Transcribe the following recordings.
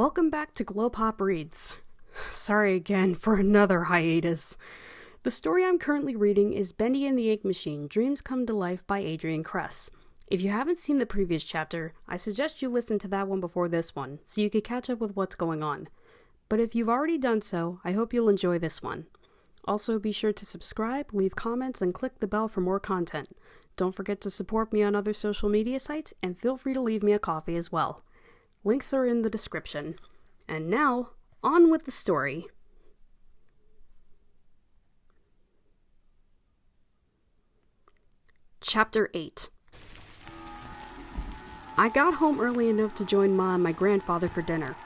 Welcome back to GlowPOP Reads. Sorry again for another hiatus. The story I'm currently reading is Bendy and the Ink Machine, Dreams Come to Life by Adrian Kress. If you haven't seen the previous chapter, I suggest you listen to that one before this one, so you can catch up with what's going on. But if you've already done so, I hope you'll enjoy this one. Also, be sure to subscribe, leave comments, and click the bell for more content. Don't forget to support me on other social media sites, and feel free to leave me a coffee as well. Links are in the description. And now, on with the story. Chapter 8. I got home early enough to join Ma and my grandfather for dinner.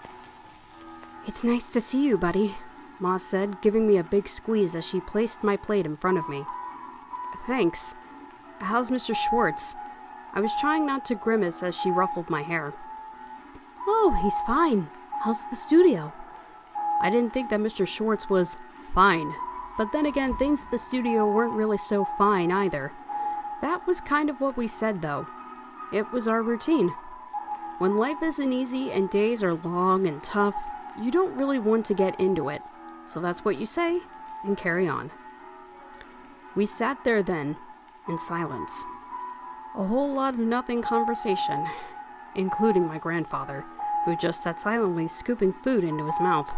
"It's nice to see you, buddy," Ma said, giving me a big squeeze as she placed my plate in front of me. "Thanks. How's Mr. Schwartz?" I was trying not to grimace as she ruffled my hair. "Oh, he's fine. How's the studio?" I didn't think that Mr. Schwartz was fine, but then again, things at the studio weren't really so fine either. That was kind of what we said, though. It was our routine. When life isn't easy and days are long and tough, you don't really want to get into it, so that's what you say and carry on. We sat there then, in silence. A whole lot of nothing conversation, including my grandfather, who just sat silently scooping food into his mouth.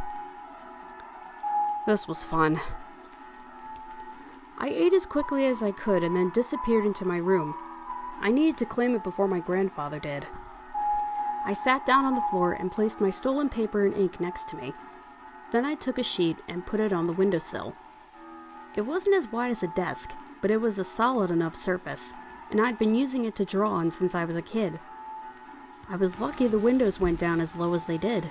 This was fun. I ate as quickly as I could and then disappeared into my room. I needed to claim it before my grandfather did. I sat down on the floor and placed my stolen paper and ink next to me. Then I took a sheet and put it on the windowsill. It wasn't as wide as a desk, but it was a solid enough surface, and I'd been using it to draw on since I was a kid. I was lucky the windows went down as low as they did,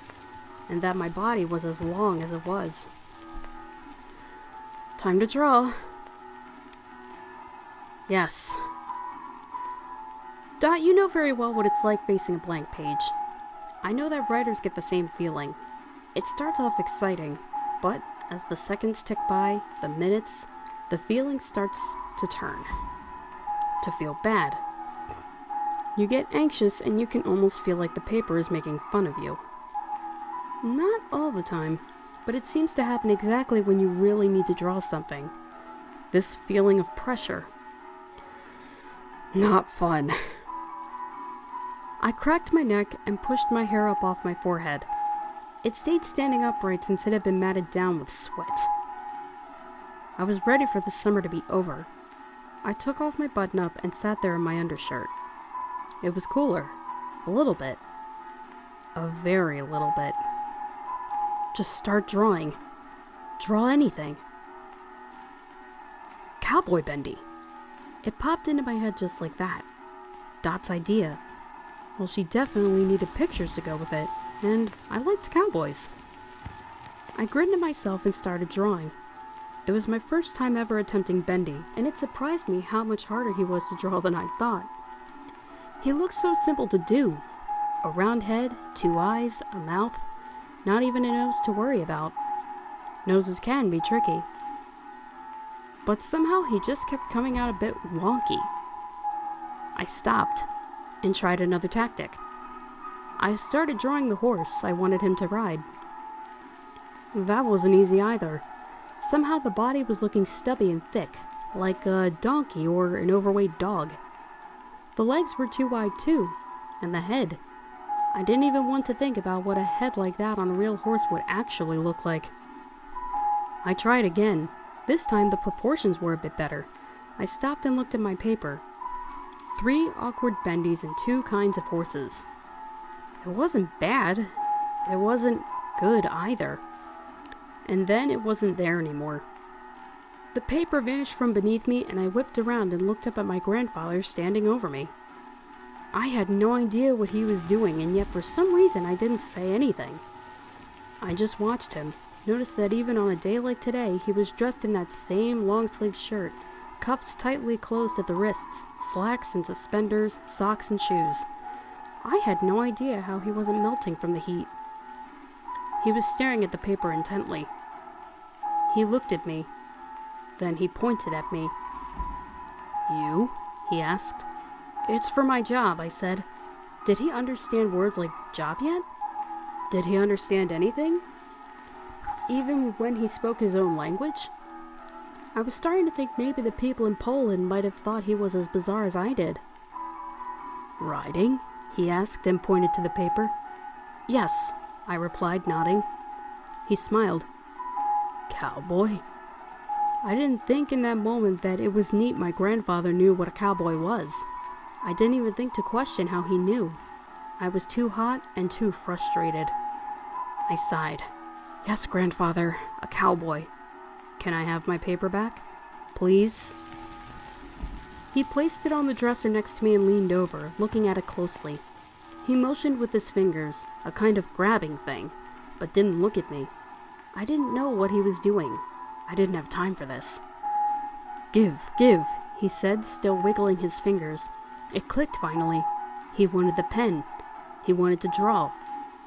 and that my body was as long as it was. Time to draw. Yes. Dot, you know very well what it's like facing a blank page. I know that writers get the same feeling. It starts off exciting, but as the seconds tick by, the minutes, the feeling starts to turn. To feel bad. You get anxious and you can almost feel like the paper is making fun of you. Not all the time, but it seems to happen exactly when you really need to draw something. This feeling of pressure. Not fun. I cracked my neck and pushed my hair up off my forehead. It stayed standing upright since it had been matted down with sweat. I was ready for the summer to be over. I took off my button-up and sat there in my undershirt. It was cooler. A little bit. A very little bit. Just start drawing. Draw anything. Cowboy Bendy. It popped into my head just like that. Dot's idea. Well, she definitely needed pictures to go with it, and I liked cowboys. I grinned to myself and started drawing. It was my first time ever attempting Bendy, and it surprised me how much harder he was to draw than I thought. He looked so simple to do. A round head, 2 eyes, a mouth, not even a nose to worry about. Noses can be tricky. But somehow he just kept coming out a bit wonky. I stopped and tried another tactic. I started drawing the horse I wanted him to ride. That wasn't easy either. Somehow the body was looking stubby and thick, like a donkey or an overweight dog. The legs were too wide too, and the head. I didn't even want to think about what a head like that on a real horse would actually look like. I tried again. This time the proportions were a bit better. I stopped and looked at my paper. 3 awkward bendies and 2 kinds of horses. It wasn't bad. It wasn't good either. And then it wasn't there anymore. The paper vanished from beneath me and I whipped around and looked up at my grandfather standing over me. I had no idea what he was doing, and yet for some reason I didn't say anything. I just watched him, noticed that even on a day like today he was dressed in that same long-sleeved shirt, cuffs tightly closed at the wrists, slacks and suspenders, socks and shoes. I had no idea how he wasn't melting from the heat. He was staring at the paper intently. He looked at me. Then he pointed at me. "You?" he asked. "It's for my job," I said. Did he understand words like job yet? Did he understand anything? Even when he spoke his own language? I was starting to think maybe the people in Poland might have thought he was as bizarre as I did. Riding? He asked and pointed to the paper. Yes, I replied, nodding. He smiled. Cowboy? I didn't think in that moment that it was neat my grandfather knew what a cowboy was. I didn't even think to question how he knew. I was too hot and too frustrated. I sighed. Yes, grandfather, a cowboy. Can I have my paper back? Please? He placed it on the dresser next to me and leaned over, looking at it closely. He motioned with his fingers, a kind of grabbing thing, but didn't look at me. I didn't know what he was doing. I didn't have time for this. Give, he said, still wiggling his fingers. It clicked finally. He wanted the pen. He wanted to draw.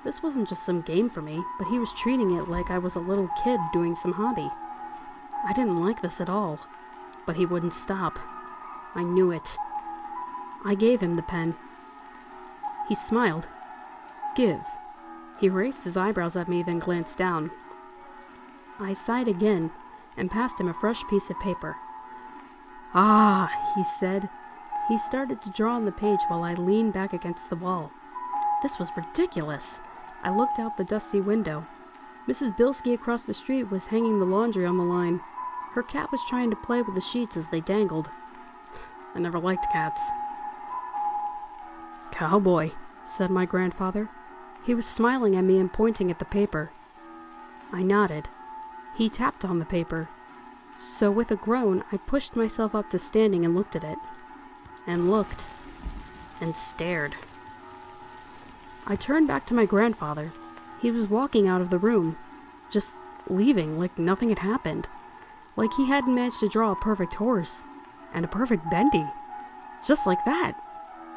This wasn't just some game for me, but he was treating it like I was a little kid doing some hobby. I didn't like this at all, but he wouldn't stop. I knew it. I gave him the pen. He smiled. Give. He raised his eyebrows at me, then glanced down. I sighed again and passed him a fresh piece of paper. Ah, he said. He started to draw on the page while I leaned back against the wall. This was ridiculous. I looked out the dusty window. Mrs. Bilski across the street was hanging the laundry on the line. Her cat was trying to play with the sheets as they dangled. I never liked cats. Cowboy, said my grandfather. He was smiling at me and pointing at the paper. I nodded. He tapped on the paper. So with a groan, I pushed myself up to standing and looked at it. And looked. And stared. I turned back to my grandfather. He was walking out of the room. Just leaving like nothing had happened. Like he hadn't managed to draw a perfect horse. And a perfect bendy. Just like that.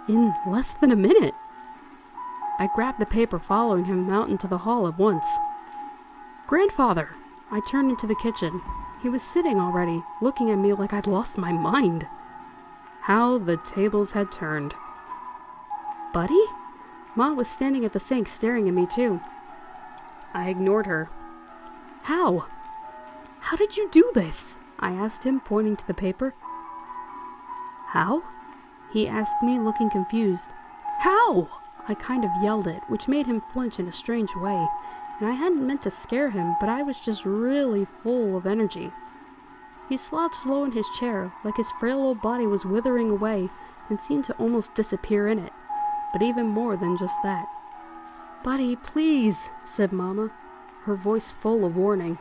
In less than a minute. I grabbed the paper, following him out into the hall at once. Grandfather! I turned into the kitchen. He was sitting already, looking at me like I'd lost my mind. How the tables had turned. Buddy? Ma was standing at the sink staring at me too. I ignored her. How? How did you do this? I asked him, pointing to the paper. How? He asked me, looking confused. How? I kind of yelled it, which made him flinch in a strange way, and I hadn't meant to scare him, but I was just really full of energy. He slouched low in his chair, like his frail old body was withering away and seemed to almost disappear in it, but even more than just that. Buddy, please, said Mama, her voice full of warning.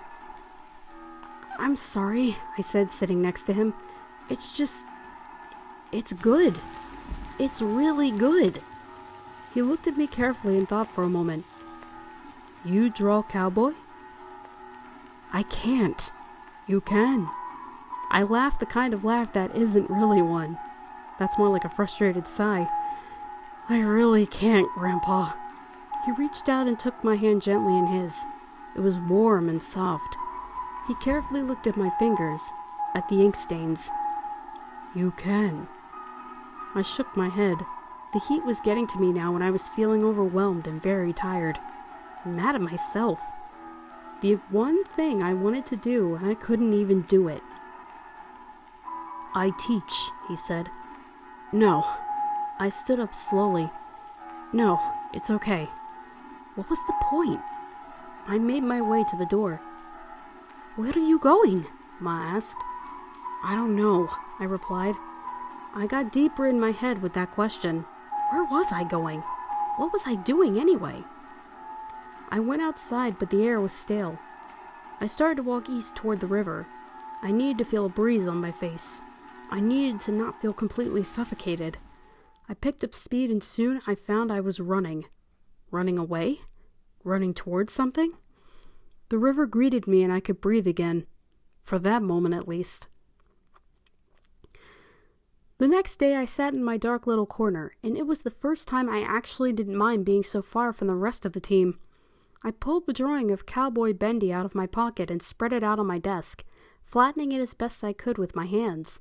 I'm sorry, I said, sitting next to him. It's good. It's really good. He looked at me carefully and thought for a moment. You draw cowboy? I can't. You can. I laughed the kind of laugh that isn't really one. That's more like a frustrated sigh. I really can't, Grandpa. He reached out and took my hand gently in his. It was warm and soft. He carefully looked at my fingers, at the ink stains. You can. I shook my head. The heat was getting to me now and I was feeling overwhelmed and very tired. Mad at myself. The one thing I wanted to do and I couldn't even do it. I teach, he said. No. I stood up slowly. No, it's okay. What was the point? I made my way to the door. Where are you going? Ma asked. I don't know, I replied. I got deeper in my head with that question. Where was I going? What was I doing anyway? I went outside, but the air was stale. I started to walk east toward the river. I needed to feel a breeze on my face. I needed to not feel completely suffocated. I picked up speed and soon I found I was running. Running away? Running towards something? The river greeted me and I could breathe again. For that moment at least. The next day I sat in my dark little corner, and it was the first time I actually didn't mind being so far from the rest of the team. I pulled the drawing of Cowboy Bendy out of my pocket and spread it out on my desk, flattening it as best I could with my hands.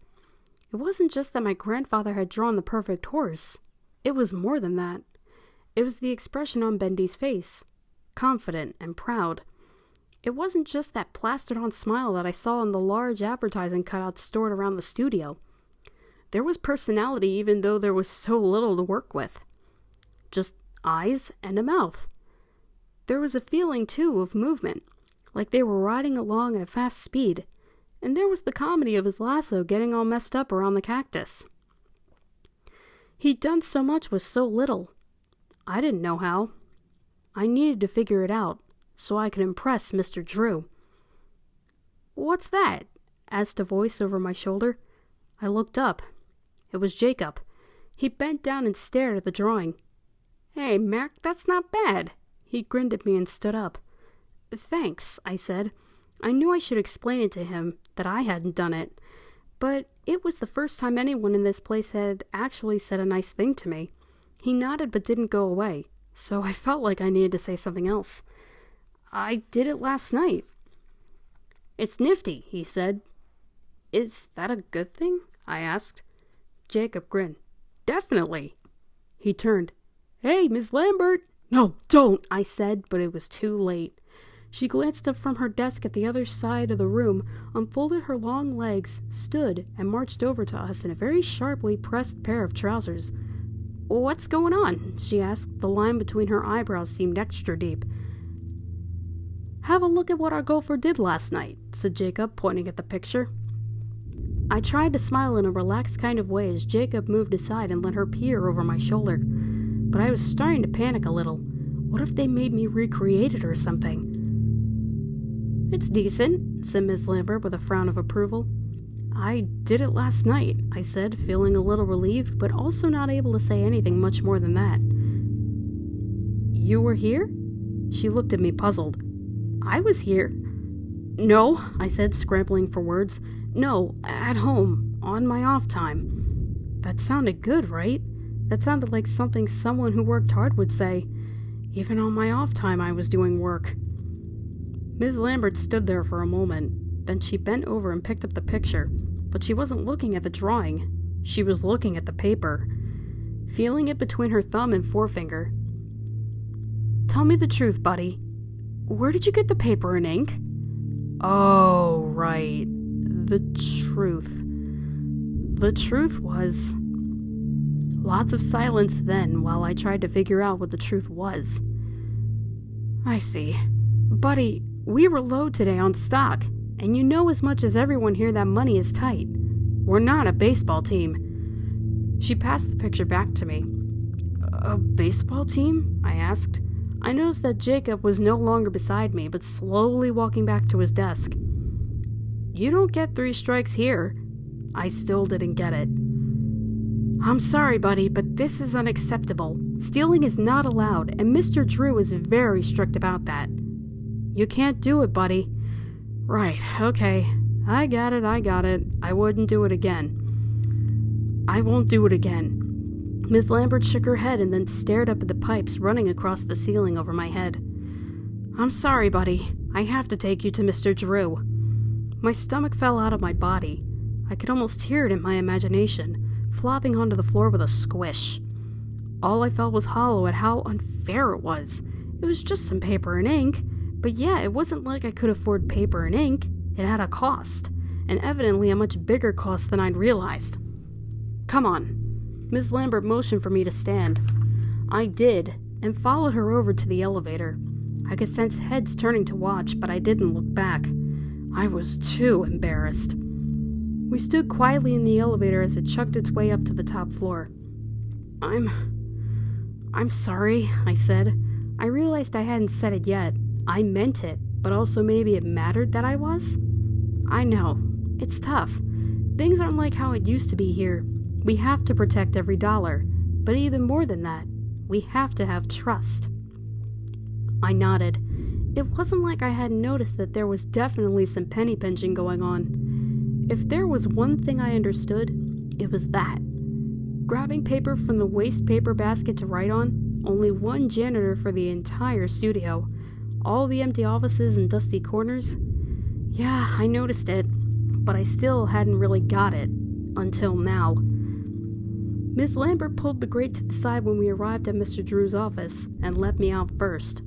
It wasn't just that my grandfather had drawn the perfect horse. It was more than that. It was the expression on Bendy's face. confident and proud. It wasn't just that plastered-on smile that I saw in the large advertising cutouts stored around the studio. There was personality even though there was so little to work with. Just eyes and a mouth. There was a feeling, too, of movement, like they were riding along at a fast speed, and there was the comedy of his lasso getting all messed up around the cactus. He'd done so much with so little. I didn't know how. I needed to figure it out, so I could impress Mr. Drew. "What's that?" asked a voice over my shoulder. I looked up. It was Jacob. He bent down and stared at the drawing. "Hey, Mac, that's not bad." He grinned at me and stood up. "Thanks," I said. I knew I should explain it to him that I hadn't done it, but it was the first time anyone in this place had actually said a nice thing to me. He nodded but didn't go away, so I felt like I needed to say something else. "I did it last night." "It's nifty," he said. "Is that a good thing?" I asked. Jacob grinned. "Definitely." He turned. "Hey, Miss Lambert." "No, don't," I said, but it was too late. She glanced up from her desk at the other side of the room, unfolded her long legs, stood, and marched over to us in a very sharply pressed pair of trousers. "What's going on?" she asked. The line between her eyebrows seemed extra deep. "Have a look at what our gopher did last night," said Jacob, pointing at the picture. I tried to smile in a relaxed kind of way as Jacob moved aside and let her peer over my shoulder. But I was starting to panic a little. What if they made me recreate it or something? "It's decent," said Miss Lambert with a frown of approval. "I did it last night," I said, feeling a little relieved, but also not able to say anything much more than that. "You were here?" She looked at me puzzled. "I was here." "No," I said, scrambling for words. "No, at home, on my off time." That sounded good, right? That sounded like something someone who worked hard would say. Even on my off time I was doing work. Ms. Lambert stood there for a moment. Then she bent over and picked up the picture, but she wasn't looking at the drawing. She was looking at the paper, feeling it between her thumb and forefinger. "Tell me the truth, buddy. Where did you get the paper and ink?" "Oh, right. The truth. The truth was..." Lots of silence then while I tried to figure out what the truth was. "I see. Buddy, we were low today on stock, and you know as much as everyone here that money is tight. We're not a baseball team." She passed the picture back to me. "A baseball team?" I asked. I noticed that Jacob was no longer beside me, but slowly walking back to his desk. "You don't get 3 strikes here." I still didn't get it. "I'm sorry, buddy, but this is unacceptable. Stealing is not allowed, and Mr. Drew is very strict about that." "You can't do it, buddy." "Right, okay. I got it. I wouldn't do it again." "I won't do it again." Miss Lambert shook her head and then stared up at the pipes running across the ceiling over my head. "I'm sorry, buddy. I have to take you to Mr. Drew." My stomach fell out of my body. I could almost hear it in my imagination, flopping onto the floor with a squish. All I felt was hollow at how unfair it was. It was just some paper and ink, but yeah, it wasn't like I could afford paper and ink. It had a cost, and evidently a much bigger cost than I'd realized. "Come on." Miss Lambert motioned for me to stand. I did, and followed her over to the elevator. I could sense heads turning to watch, but I didn't look back. I was too embarrassed. We stood quietly in the elevator as it chugged its way up to the top floor. I'm sorry," I said. I realized I hadn't said it yet. I meant it, but also maybe it mattered that I was. "I know. It's tough. Things aren't like how it used to be here. We have to protect every dollar. But even more than that, we have to have trust." I nodded. It wasn't like I hadn't noticed that there was definitely some penny pinching going on. If there was one thing I understood, it was that. Grabbing paper from the waste paper basket to write on, only one janitor for the entire studio, all the empty offices and dusty corners. Yeah, I noticed it, but I still hadn't really got it, until now. Miss Lambert pulled the grate to the side when we arrived at Mr. Drew's office and let me out first.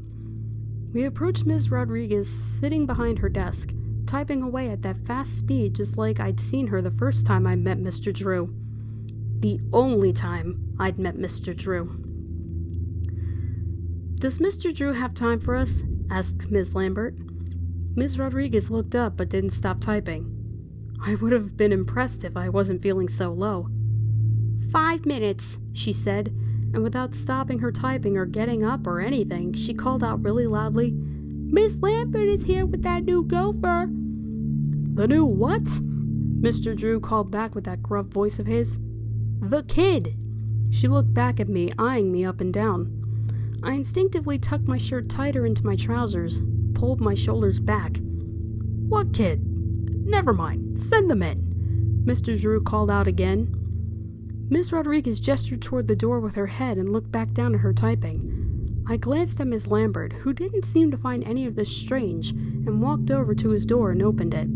We approached Ms. Rodriguez sitting behind her desk, typing away at that fast speed just like I'd seen her the first time I met Mr. Drew. The only time I'd met Mr. Drew. "Does Mr. Drew have time for us?" asked Ms. Lambert. Ms. Rodriguez looked up but didn't stop typing. I would have been impressed if I wasn't feeling so low. 5 minutes, she said, and without stopping her typing or getting up or anything, she called out really loudly, "Miss Lambert is here with that new gopher." "The new what?" Mr. Drew called back with that gruff voice of his. "The kid." She looked back at me, eyeing me up and down. I instinctively tucked my shirt tighter into my trousers, pulled my shoulders back. "What kid? Never mind, send them in," Mr. Drew called out again. Miss Rodriguez gestured toward the door with her head and looked back down at her typing. I glanced at Miss Lambert, who didn't seem to find any of this strange, and walked over to his door and opened it.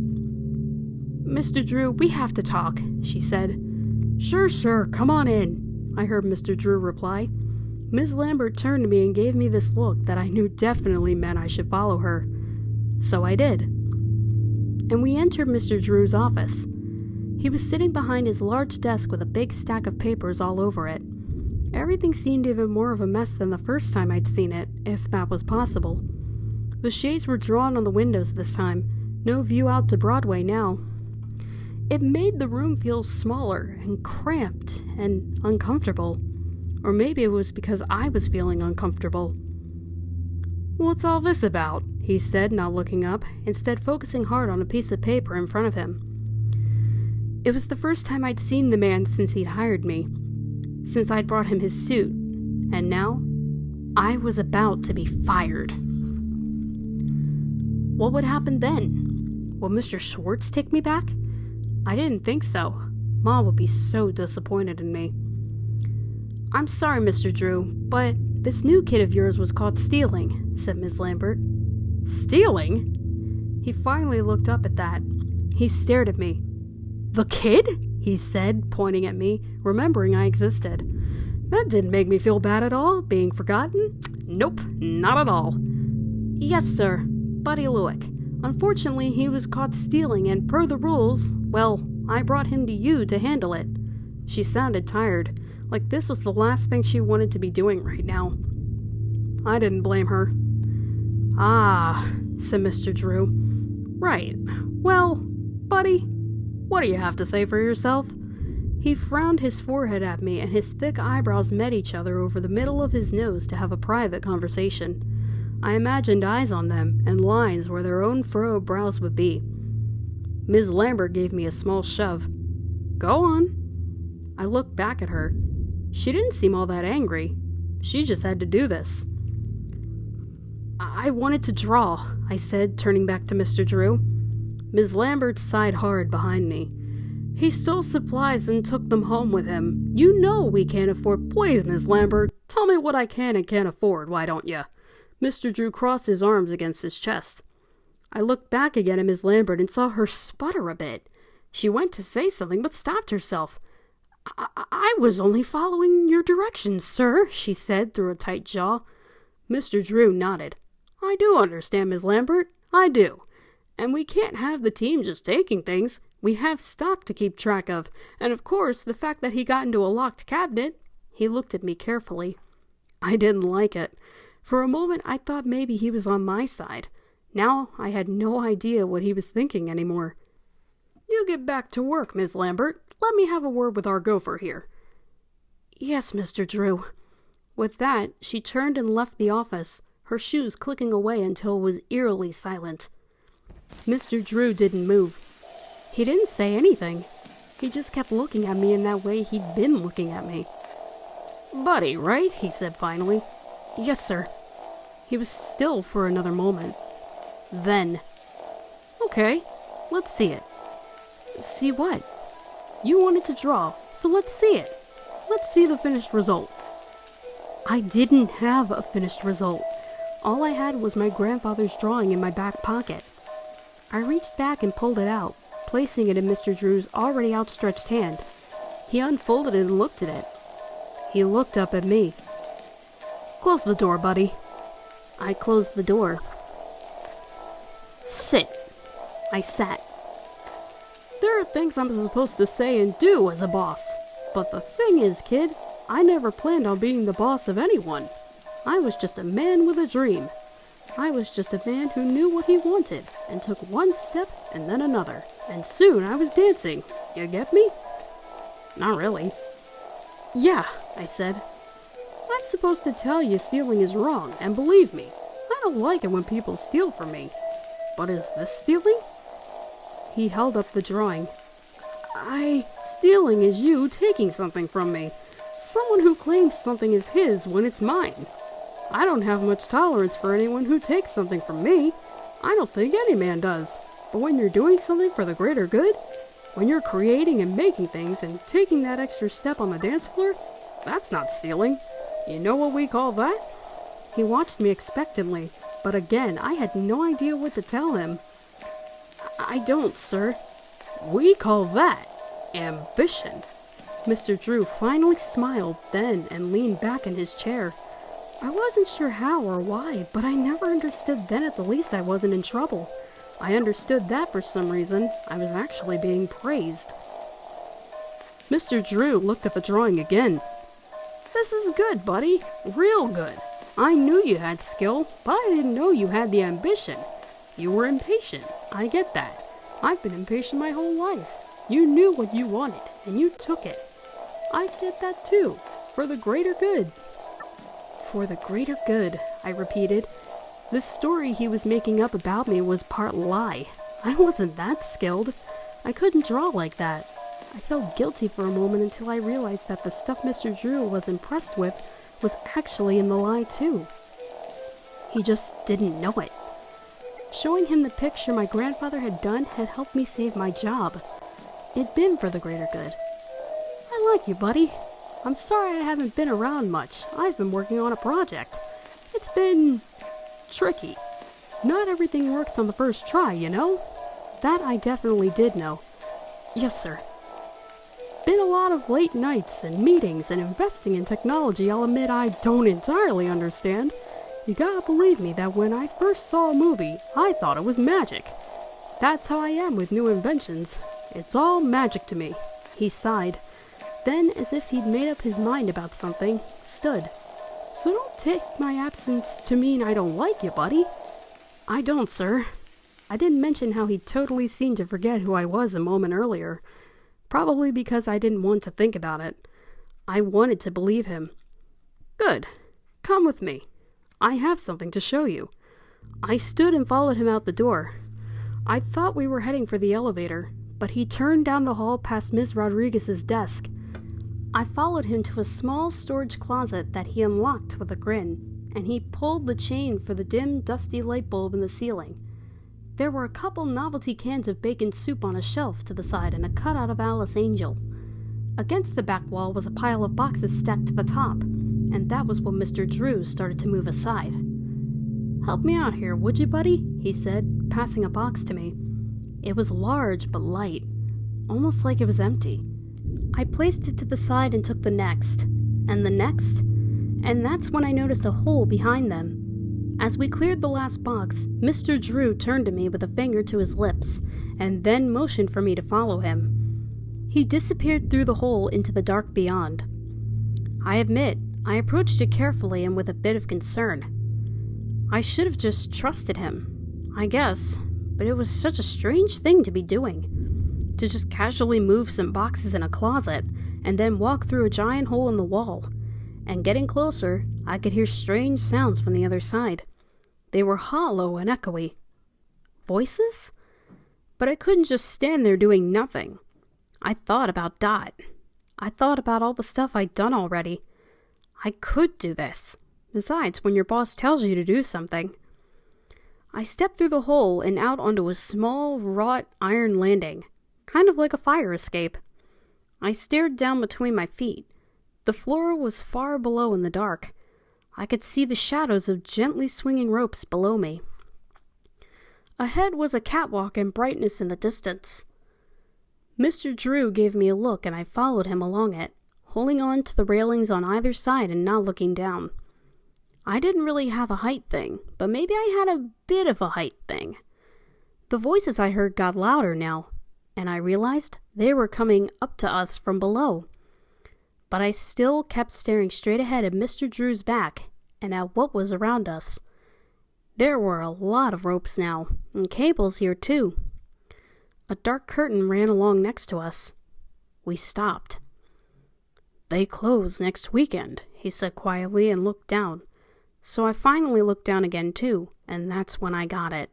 "Mr. Drew, we have to talk," she said. Sure, come on in," I heard Mr. Drew reply. Miss Lambert turned to me and gave me this look that I knew definitely meant I should follow her. So I did. And we entered Mr. Drew's office. He was sitting behind his large desk with a big stack of papers all over it. Everything seemed even more of a mess than the first time I'd seen it, if that was possible. The shades were drawn on the windows this time, no view out to Broadway now. It made the room feel smaller and cramped and uncomfortable. Or maybe it was because I was feeling uncomfortable. "What's all this about?" he said, not looking up, instead focusing hard on a piece of paper in front of him. It was the first time I'd seen the man since he'd hired me, since I'd brought him his suit, and now I was about to be fired. What would happen then? Would Mr. Schwartz take me back? I didn't think so. Ma would be so disappointed in me. "I'm sorry, Mr. Drew, but this new kid of yours was caught stealing," said Miss Lambert. "Stealing?" He finally looked up at that. He stared at me. "The kid?" he said, pointing at me, remembering I existed. That didn't make me feel bad at all, being forgotten. Nope, not at all. "Yes, sir, Buddy Lewick. Unfortunately, he was caught stealing, and per the rules, well, I brought him to you to handle it." She sounded tired, like this was the last thing she wanted to be doing right now. I didn't blame her. "Ah," said Mr. Drew. "Right. Well, Buddy, what do you have to say for yourself?" He frowned his forehead at me, and his thick eyebrows met each other over the middle of his nose to have a private conversation. I imagined eyes on them, and lines where their own furrowed brows would be. Ms. Lambert gave me a small shove. "Go on." I looked back at her. She didn't seem all that angry. She just had to do this. I wanted to draw," I said, turning back to Mr. Drew. Ms. Lambert sighed hard behind me. "He stole supplies and took them home with him. You know we can't afford—" "Please, Ms. Lambert, tell me what I can and can't afford, why don't you?" Mr. Drew crossed his arms against his chest. I looked back again at Ms. Lambert and saw her sputter a bit. She went to say something but stopped herself. I was only following your directions, sir," she said through a tight jaw. Mr. Drew nodded. "I do understand, Ms. Lambert. I do. And we can't have the team just taking things. We have stock to keep track of. And of course, the fact that he got into a locked cabinet." He looked at me carefully. I didn't like it. For a moment, I thought maybe he was on my side. Now I had no idea what he was thinking anymore. "You get back to work, Miss Lambert. Let me have a word with our gopher here." "Yes, Mr. Drew." With that, she turned and left the office, her shoes clicking away until it was eerily silent. Mr. Drew didn't move. He didn't say anything. He just kept looking at me in that way he'd been looking at me. "Buddy, right?" he said finally. "Yes, sir." He was still for another moment. Then, "Okay, let's see it." "See what?" "You wanted to draw, so let's see it. Let's see the finished result." I didn't have a finished result. All I had was my grandfather's drawing in my back pocket. I reached back and pulled it out, placing it in Mr. Drew's already outstretched hand. He unfolded it and looked at it. He looked up at me. "Close the door, buddy." I closed the door. Sit. I sat. There are things I'm supposed to say and do as a boss. But the thing is, kid, I never planned on being the boss of anyone. I was just a man with a dream. I was just a man who knew what he wanted and took one step and then another. And soon I was dancing. You get me? Not really. Yeah, I said. I'm supposed to tell you stealing is wrong, and believe me, I don't like it when people steal from me. But is this stealing? He held up the drawing. Stealing is you taking something from me. Someone who claims something is his when it's mine. I don't have much tolerance for anyone who takes something from me. I don't think any man does. But when you're doing something for the greater good, when you're creating and making things and taking that extra step on the dance floor, that's not stealing. You know what we call that? He watched me expectantly, but again, I had no idea what to tell him. I don't, sir. We call that ambition. Mr. Drew finally smiled then and leaned back in his chair. I wasn't sure how or why, but I never understood then at the least I wasn't in trouble. I understood that for some reason I was actually being praised. Mr. Drew looked at the drawing again. This is good, buddy. Real good. I knew you had skill, but I didn't know you had the ambition. You were impatient. I get that. I've been impatient my whole life. You knew what you wanted, and you took it. I get that too. For the greater good. For the greater good, I repeated. The story he was making up about me was part lie. I wasn't that skilled. I couldn't draw like that. I felt guilty for a moment until I realized that the stuff Mr. Drew was impressed with was actually in the lie too. He just didn't know it. Showing him the picture my grandfather had done had helped me save my job. It'd been for the greater good. I like you, buddy. I'm sorry I haven't been around much. I've been working on a project. It's been tricky. Not everything works on the first try, you know? That I definitely did know. Yes, sir. Been a lot of late nights and meetings and investing in technology I'll admit I don't entirely understand. You gotta believe me that when I first saw a movie, I thought it was magic. That's how I am with new inventions. It's all magic to me. He sighed. Then, as if he'd made up his mind about something, stood. So don't take my absence to mean I don't like you, buddy. I don't, sir. I didn't mention how he totally seemed to forget who I was a moment earlier. Probably because I didn't want to think about it. I wanted to believe him. Good. Come with me. I have something to show you. I stood and followed him out the door. I thought we were heading for the elevator, but he turned down the hall past Miss Rodriguez's desk. I followed him to a small storage closet that he unlocked with a grin, and he pulled the chain for the dim, dusty light bulb in the ceiling. There were a couple novelty cans of bacon soup on a shelf to the side and a cutout of Alice Angel. Against the back wall was a pile of boxes stacked to the top, and that was when Mr. Drew started to move aside. Help me out here, would you, buddy? He said, passing a box to me. It was large but light, almost like it was empty. I placed it to the side and took the next, and that's when I noticed a hole behind them. As we cleared the last box, Mr. Drew turned to me with a finger to his lips, and then motioned for me to follow him. He disappeared through the hole into the dark beyond. I admit, I approached it carefully and with a bit of concern. I should have just trusted him, I guess, but it was such a strange thing to be doing. To just casually move some boxes in a closet, and then walk through a giant hole in the wall. And getting closer, I could hear strange sounds from the other side. They were hollow and echoey. Voices? But I couldn't just stand there doing nothing. I thought about Dot. I thought about all the stuff I'd done already. I could do this. Besides, when your boss tells you to do something. I stepped through the hole and out onto a small, wrought iron landing, kind of like a fire escape. I stared down between my feet. The floor was far below in the dark. I could see the shadows of gently swinging ropes below me. Ahead was a catwalk and brightness in the distance. Mr. Drew gave me a look and I followed him along it, holding on to the railings on either side and not looking down. I didn't really have a height thing, but maybe I had a bit of a height thing. The voices I heard got louder now, and I realized they were coming up to us from below. But I still kept staring straight ahead at Mr. Drew's back and at what was around us. There were a lot of ropes now, and cables here too. A dark curtain ran along next to us. We stopped. "They close next weekend," he said quietly and looked down. So I finally looked down again too, and that's when I got it.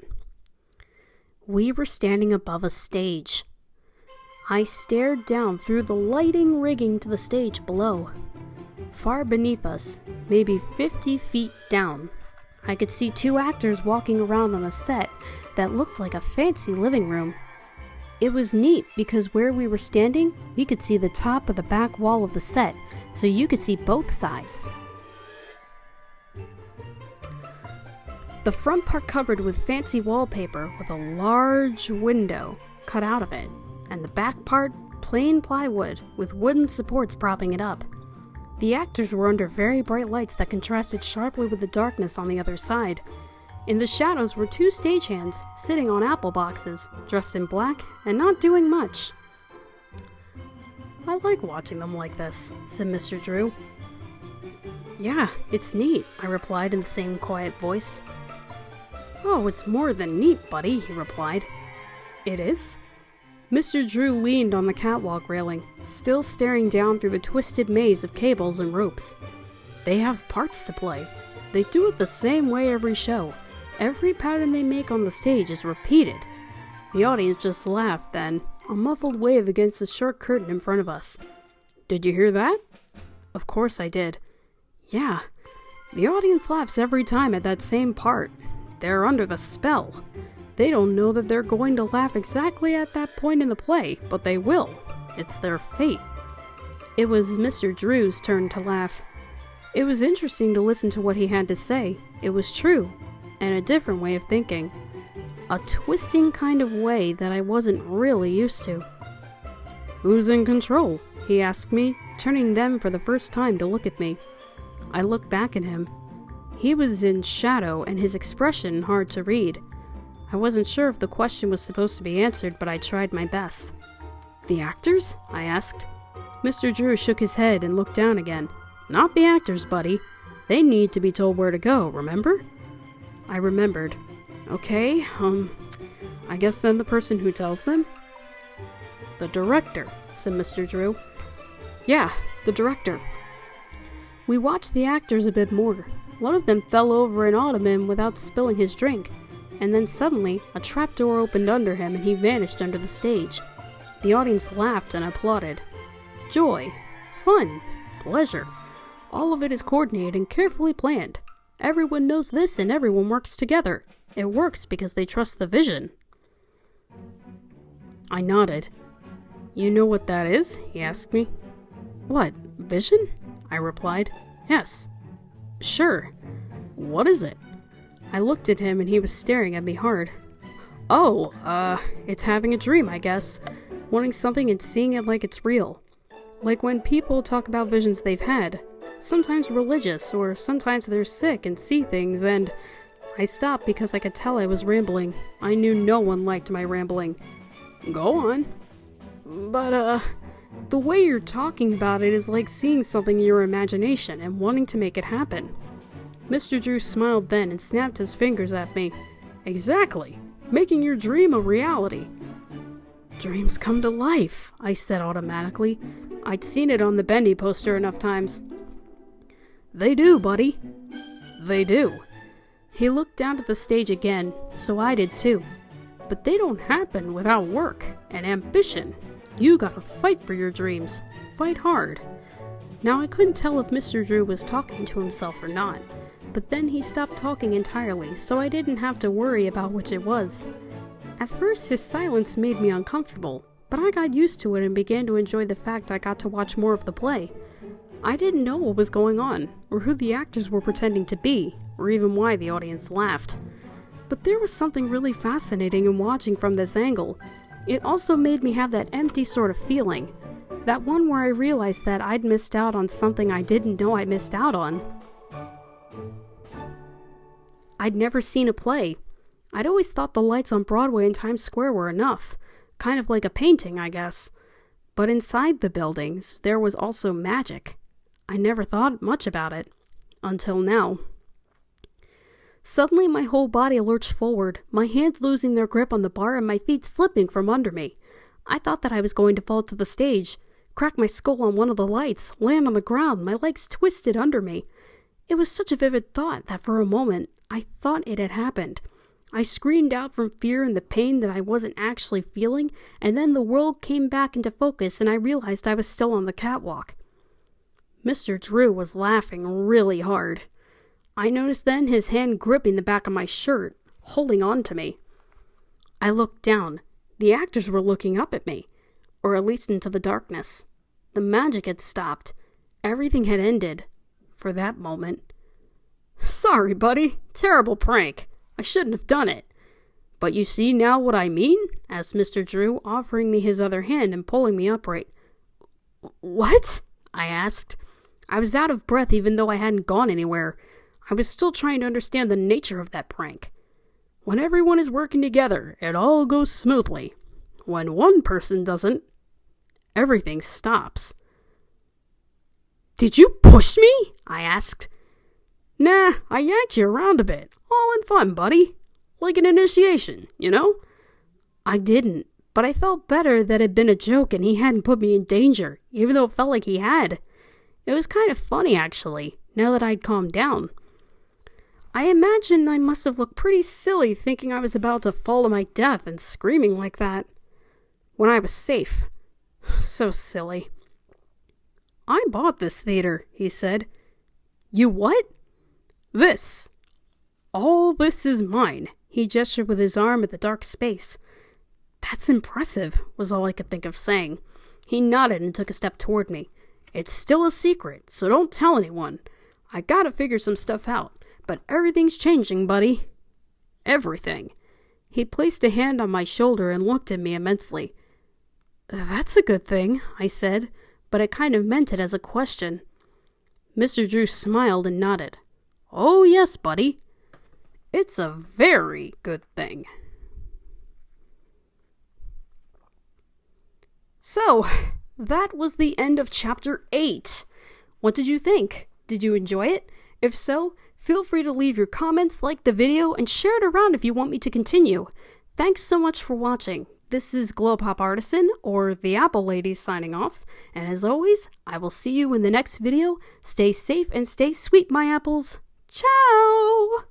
We were standing above a stage. I stared down through the lighting rigging to the stage below. Far beneath us, maybe 50 feet down, I could see 2 actors walking around on a set that looked like a fancy living room. It was neat because where we were standing, we could see the top of the back wall of the set, so you could see both sides. The front part covered with fancy wallpaper with a large window cut out of it, and the back part plain plywood with wooden supports propping it up. The actors were under very bright lights that contrasted sharply with the darkness on the other side. In the shadows were 2 stagehands sitting on apple boxes, dressed in black and not doing much. "I like watching them like this," said Mr. Drew. "Yeah, it's neat," I replied in the same quiet voice. "Oh, it's more than neat, buddy," he replied. "It is?" Mr. Drew leaned on the catwalk railing, still staring down through the twisted maze of cables and ropes. "They have parts to play. They do it the same way every show. Every pattern they make on the stage is repeated." The audience just laughed then, a muffled wave against the short curtain in front of us. "Did you hear that?" Of course I did. "Yeah, the audience laughs every time at that same part. They're under the spell. They don't know that they're going to laugh exactly at that point in the play, but they will. It's their fate." It was Mr. Drew's turn to laugh. It was interesting to listen to what he had to say. It was true, and a different way of thinking. A twisting kind of way that I wasn't really used to. "Who's in control?" he asked me, turning then for the first time to look at me. I looked back at him. He was in shadow and his expression hard to read. I wasn't sure if the question was supposed to be answered, but I tried my best. "The actors?" I asked. Mr. Drew shook his head and looked down again. "Not the actors, buddy. They need to be told where to go, remember?" I remembered. "Okay, I guess then the person who tells them?" "The director," said Mr. Drew. "Yeah, the director." We watched the actors a bit more. One of them fell over an ottoman without spilling his drink, and then suddenly a trapdoor opened under him and he vanished under the stage. The audience laughed and applauded. Joy, fun, pleasure. All of it is coordinated and carefully planned. Everyone knows this and everyone works together. It works because they trust the vision. I nodded. "You know what that is?" he asked me. "What, vision?" I replied. "Yes." "Sure. What is it?" I looked at him and he was staring at me hard. "Oh, it's having a dream, I guess. Wanting something and seeing it like it's real. Like when people talk about visions they've had. Sometimes religious, or sometimes they're sick and see things, and..." I stopped because I could tell I was rambling. I knew no one liked my rambling. "Go on." "But, the way you're talking about it is like seeing something in your imagination and wanting to make it happen." Mr. Drew smiled then and snapped his fingers at me. "Exactly. Making your dream a reality." "Dreams come to life," I said automatically. I'd seen it on the Bendy poster enough times. "They do, buddy. They do." He looked down at the stage again, so I did too. "But they don't happen without work and ambition. You gotta fight for your dreams. Fight hard." Now I couldn't tell if Mr. Drew was talking to himself or not, but then he stopped talking entirely, so I didn't have to worry about which it was. At first his silence made me uncomfortable, but I got used to it and began to enjoy the fact I got to watch more of the play. I didn't know what was going on, or who the actors were pretending to be, or even why the audience laughed. But there was something really fascinating in watching from this angle. It also made me have that empty sort of feeling. That one where I realized that I'd missed out on something I didn't know I missed out on. I'd never seen a play. I'd always thought the lights on Broadway and Times Square were enough. Kind of like a painting, I guess. But inside the buildings, there was also magic. I never thought much about it. Until now. Suddenly, my whole body lurched forward, my hands losing their grip on the bar and my feet slipping from under me. I thought that I was going to fall to the stage, crack my skull on one of the lights, land on the ground, my legs twisted under me. It was such a vivid thought that for a moment, I thought it had happened. I screamed out from fear and the pain that I wasn't actually feeling, and then the world came back into focus and I realized I was still on the catwalk. Mr. Drew was laughing really hard. I noticed then his hand gripping the back of my shirt, holding on to me. I looked down. The actors were looking up at me, or at least into the darkness. The magic had stopped. Everything had ended. For that moment. "Sorry, buddy. Terrible prank. I shouldn't have done it. But you see now what I mean?" asked Mr. Drew, offering me his other hand and pulling me upright. "What?" I asked. I was out of breath even though I hadn't gone anywhere. I was still trying to understand the nature of that prank. When everyone is working together, it all goes smoothly. When one person doesn't, everything stops. "Did you push me?" I asked. "Nah, I yanked you around a bit. All in fun, buddy. Like an initiation, you know?" I didn't, but I felt better that it had been a joke and he hadn't put me in danger, even though it felt like he had. It was kind of funny, actually, now that I'd calmed down. I imagine I must have looked pretty silly thinking I was about to fall to my death and screaming like that. When I was safe. So silly. "I bought this theater," he said. "You what?" "This. All this is mine." He gestured with his arm at the dark space. "That's impressive," was all I could think of saying. He nodded and took a step toward me. "It's still a secret, so don't tell anyone. I gotta figure some stuff out. But everything's changing, buddy." "Everything." He placed a hand on my shoulder and looked at me immensely. "That's a good thing," I said, but I kind of meant it as a question. Mr. Drew smiled and nodded. "Oh yes, buddy. It's a very good thing." So, that was the end of Chapter 8. What did you think? Did you enjoy it? If so, feel free to leave your comments, like the video, and share it around if you want me to continue. Thanks so much for watching. This is GlowPOP Artisan, or the Apple Lady, signing off. And as always, I will see you in the next video. Stay safe and stay sweet, my apples. Ciao!